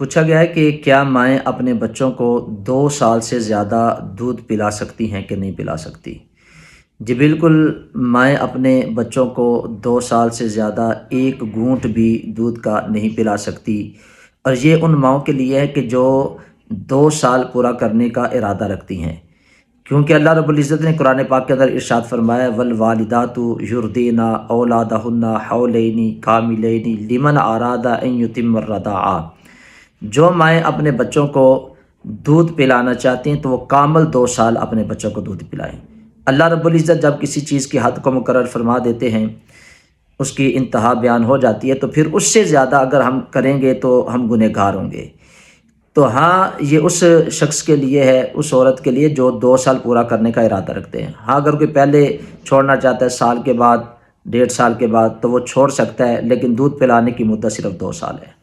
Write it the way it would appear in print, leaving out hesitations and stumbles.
پوچھا گیا ہے کہ کیا مائیں اپنے بچوں کو 2 سال سے زیادہ دودھ پلا سکتی ہیں کہ نہیں پلا سکتی؟ جی بالکل، مائیں اپنے بچوں کو 2 سال سے زیادہ ایک گھونٹ بھی دودھ کا نہیں پلا سکتی، اور یہ ان ماؤں کے لیے ہے کہ جو 2 سال پورا کرنے کا ارادہ رکھتی ہیں، کیونکہ اللہ رب العزت نے قرآن پاک کے اندر ارشاد فرمایا والوالدات یرضین اولادہن حولین کاملین لمن اراد ان یتم الرضاعہ۔ جو مائیں اپنے بچوں کو دودھ پلانا چاہتی ہیں تو وہ کامل 2 سال اپنے بچوں کو دودھ پلائیں۔ اللہ رب العزت جب کسی چیز کی حد کو مقرر فرما دیتے ہیں، اس کی انتہا بیان ہو جاتی ہے، تو پھر اس سے زیادہ اگر ہم کریں گے تو ہم گنہگار ہوں گے۔ تو ہاں، یہ اس شخص کے لیے ہے، اس عورت کے لیے جو 2 سال پورا کرنے کا ارادہ رکھتے ہیں۔ ہاں، اگر کوئی پہلے چھوڑنا چاہتا ہے، سال کے بعد، 1.5 سال کے بعد، تو وہ چھوڑ سکتا ہے، لیکن دودھ پلانے کی مدت صرف 2 سال ہے۔